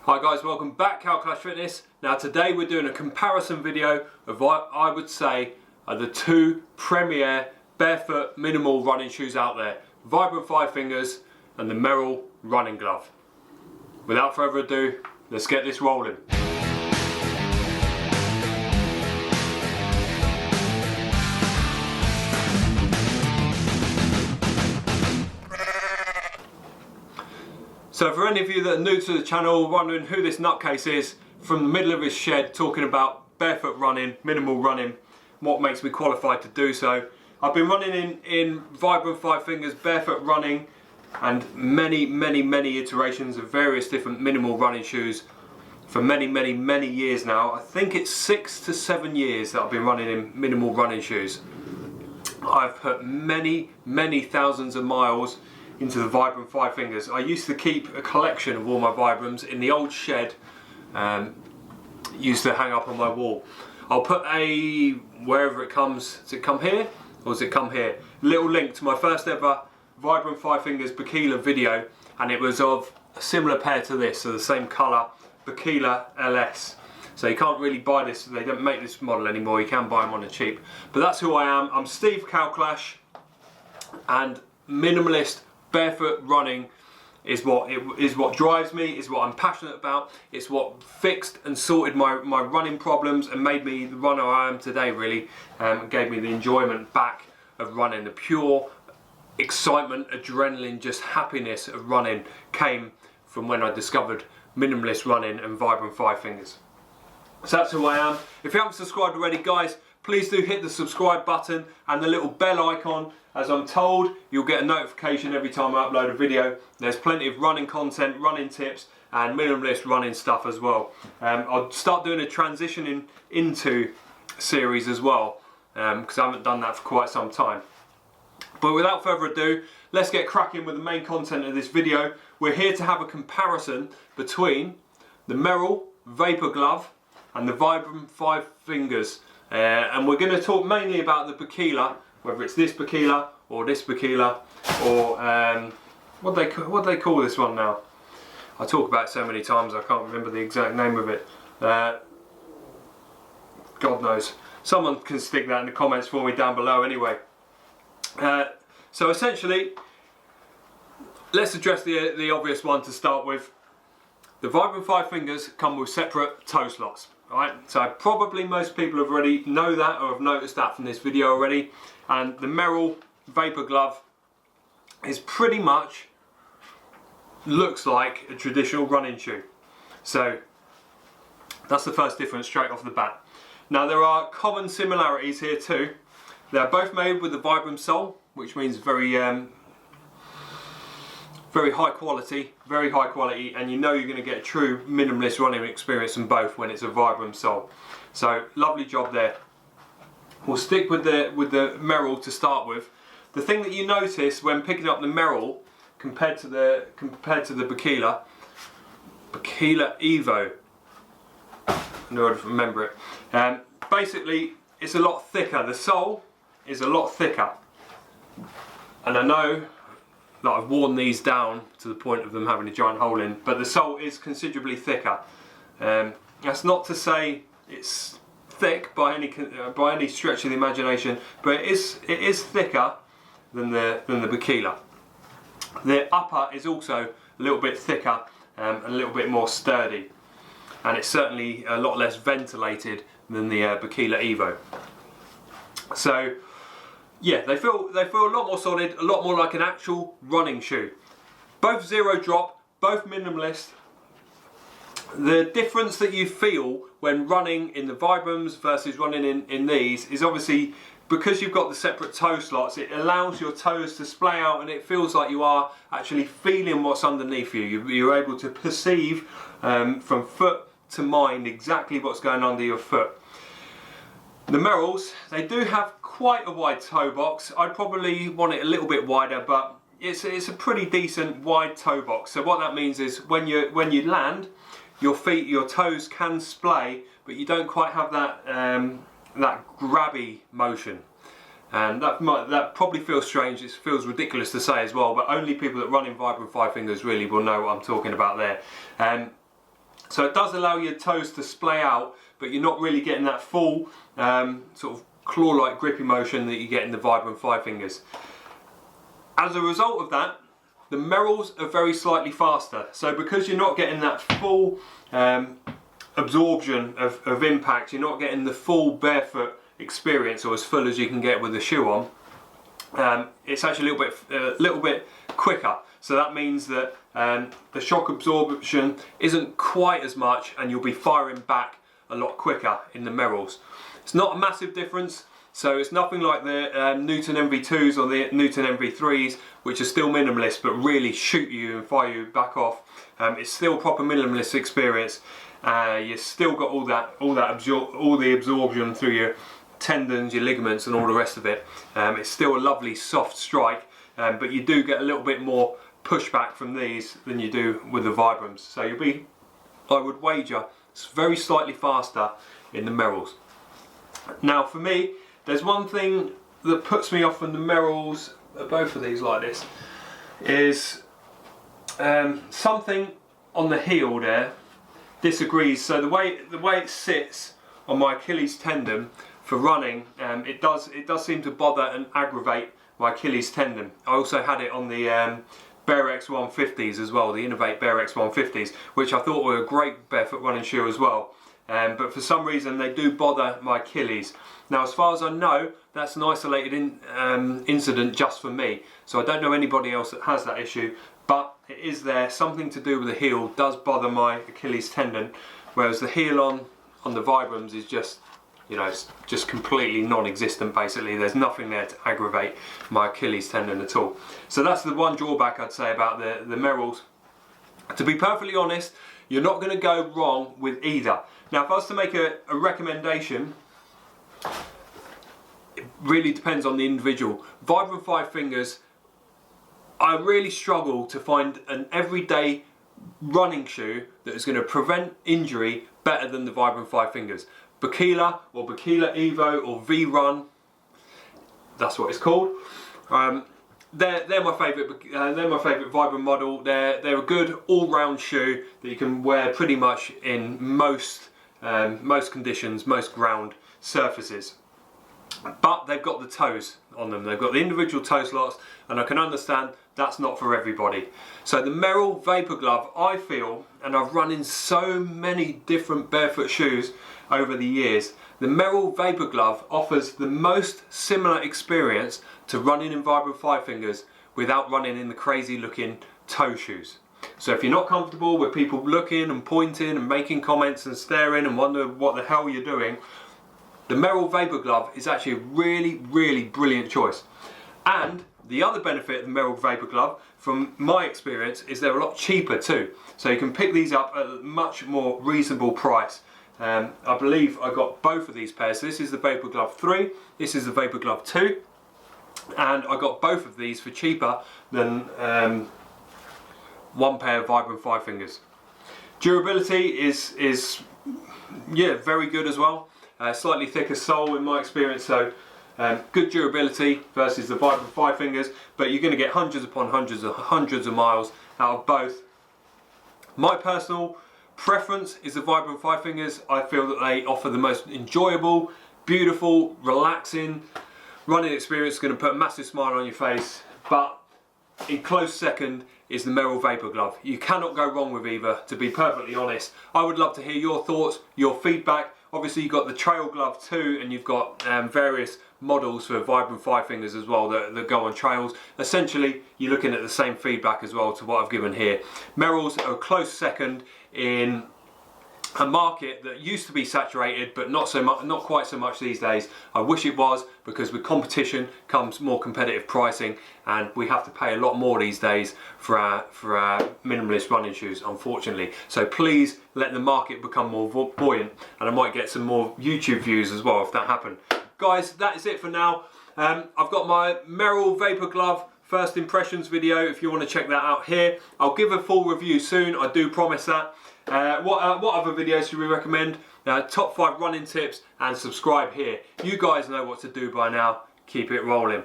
Hi guys, welcome back, Kalclash Fitness. Now today we're doing a comparison video of what I would say are the two premier barefoot minimal running shoes out there. Vibram Fivefingers and the Merrell running glove. Without further ado, let's get this rolling. So for any of you that are new to the channel, wondering who this nutcase is, from the middle of his shed talking about barefoot running, minimal running, what makes me qualified to do so. I've been running in Vibram Fivefingers barefoot running and many iterations of various different minimal running shoes for many years now. I think it's 6 to 7 years that I've been running in minimal running shoes. I've put many thousands of miles into the Vibram Fivefingers. I used to keep a collection of all my Vibrams in the old shed, used to hang up on my wall. I'll put a, wherever it comes, does it come here or does it come here? Little link to my first ever Vibram Fivefingers Bikila video, and it was of a similar pair to this, so the same colour, Bikila LS. So you can't really buy this, they don't make this model anymore, you can buy them on the cheap. But that's who I am. I'm Steve Kalclash, and minimalist barefoot running is what drives me, is what I'm passionate about. It's what fixed and sorted my running problems and made me the runner I am today, really. Gave me the enjoyment back of running. The pure excitement, adrenaline, just happiness of running came from when I discovered minimalist running and Vibram Fivefingers. So that's who I am. If you haven't subscribed already, guys, please do hit the subscribe button and the little bell icon. As I'm told, you'll get a notification every time I upload a video. There's plenty of running content, running tips, and minimalist running stuff as well. I'll start doing a transition into series as well, because I haven't done that for quite some time. But without further ado, let's get cracking with the main content of this video. We're here to have a comparison between the Merrell Vapor Glove and the Vibram Fivefingers. And we're going to talk mainly about the Bikila, whether it's this Bikila or this Bikila, or what do they call this one now? I talk about it so many times I can't remember the exact name of it. God knows. Someone can stick that in the comments for me down below anyway. So essentially, let's address the obvious one to start with. The Vibram Fivefingers come with separate toe slots. Right, so probably most people have already know that or have noticed that from this video already. And the Merrell Vapor Glove is pretty much looks like a traditional running shoe. So that's the first difference straight off the bat. Now there are common similarities here too. They're both made with the Vibram sole, which means very high quality, and you know you're going to get a true minimalist running experience from both when it's a Vibram sole. So lovely job there. We'll stick with the Merrell to start with. The thing that you notice when picking up the Merrell compared to the Bikila EVO, I know I'd remember it. Basically, it's a lot thicker. The sole is a lot thicker, and I know that I've worn these down to the point of them having a giant hole in, but the sole is considerably thicker. That's not to say it's thick by any stretch of the imagination, but it is thicker than the Bikila. The upper is also a little bit thicker and a little bit more sturdy, and it's certainly a lot less ventilated than the Bikila EVO. So yeah, they feel a lot more solid, a lot more like an actual running shoe. Both zero drop, both minimalist. The difference that you feel when running in the Vibrams versus running in these is obviously because you've got the separate toe slots, it allows your toes to splay out and it feels like you are actually feeling what's underneath you. You're able to perceive from foot to mind exactly what's going under your foot. The Merrells, they do have quite a wide toe box. I'd probably want it a little bit wider, but it's a pretty decent wide toe box. So what that means is when you land, your toes can splay, but you don't quite have that that grabby motion. And that probably feels strange. It feels ridiculous to say as well, but only people that run in Vibram Fivefingers really will know what I'm talking about there. So it does allow your toes to splay out, but you're not really getting that full sort of claw-like grippy motion that you get in the Vibram Fivefingers. As a result of that, the Merrells are very slightly faster. So because you're not getting that full absorption of impact, you're not getting the full barefoot experience, or as full as you can get with a shoe on, it's actually a little bit quicker. So that means that the shock absorption isn't quite as much, and you'll be firing back a lot quicker in the Merrells. It's not a massive difference, so it's nothing like the Newton MV2s or the Newton MV3s, which are still minimalist but really shoot you and fire you back off. It's still a proper minimalist experience. You've still got all the absorption through your tendons, your ligaments, and all the rest of it. It's still a lovely soft strike, but you do get a little bit more pushback from these than you do with the Vibrams. So you'll be, I would wager, it's very slightly faster in the Merrells. Now for me, there's one thing that puts me off from the Merrells, both of these like this, is something on the heel there disagrees. So the way it sits on my Achilles tendon for running, it does seem to bother and aggravate my Achilles tendon. I also had it on the Bare X 150s as well, the Innovate Bare X 150s, which I thought were a great barefoot running shoe as well. But for some reason they do bother my Achilles. Now as far as I know, that's an isolated incident just for me. So I don't know anybody else that has that issue, but it is there. Something to do with the heel does bother my Achilles tendon, whereas the heel on the Vibrams is just, you know, it's just completely non-existent basically. There's nothing there to aggravate my Achilles tendon at all. So that's the one drawback I'd say about the Merrells. To be perfectly honest, you're not going to go wrong with either. Now if I was to make a recommendation, it really depends on the individual. Vibram Fivefingers, I really struggle to find an everyday running shoe that is going to prevent injury better than the Vibram Fivefingers. Bikila or Bikila EVO or V-Run, that's what it's called. They're my favourite. They're my favourite Vibram model. They're a good all-round shoe that you can wear pretty much in most conditions, most ground surfaces. But they've got the toes on them. They've got the individual toe slots, and I can understand that's not for everybody. So the Merrell Vapor Glove, I feel, and I've run in so many different barefoot shoes over the years, the Merrell Vapor Glove offers the most similar experience to running in Vibram Fivefingers without running in the crazy looking toe shoes. So if you're not comfortable with people looking and pointing and making comments and staring and wondering what the hell you're doing, the Merrell Vapor Glove is actually a really, really brilliant choice. And the other benefit of the Merrell Vapor Glove, from my experience, is they're a lot cheaper too. So you can pick these up at a much more reasonable price. I believe I got both of these pairs. So this is the Vapor Glove 3, this is the Vapor Glove 2, and I got both of these for cheaper than one pair of Vibram Fivefingers. Durability is yeah, very good as well. Slightly thicker sole in my experience, so good durability versus the Vibram Fivefingers, but you're going to get hundreds upon hundreds of miles out of both. My personal preference is the Vibram Fivefingers. I feel that they offer the most enjoyable, beautiful, relaxing running experience. It's going to put a massive smile on your face, but in close second is the Merrell Vapor Glove. You cannot go wrong with either, to be perfectly honest. I would love to hear your thoughts, your feedback. Obviously you've got the Trail Glove too, and you've got various models for Vibram Fivefingers as well that go on trails. Essentially you're looking at the same feedback as well to what I've given here. Merrells are a close second in a market that used to be saturated, but not so much, not quite so much these days. I wish it was, because with competition comes more competitive pricing, and we have to pay a lot more these days for our minimalist running shoes, unfortunately. So please let the market become more buoyant, and I might get some more YouTube views as well if that happened. Guys, that is it for now. I've got my Merrell Vapor Glove first impressions video if you want to check that out here. I'll give a full review soon, I do promise that. What other videos should we recommend? Top 5 running tips, and subscribe here. You guys know what to do by now. Keep it rolling.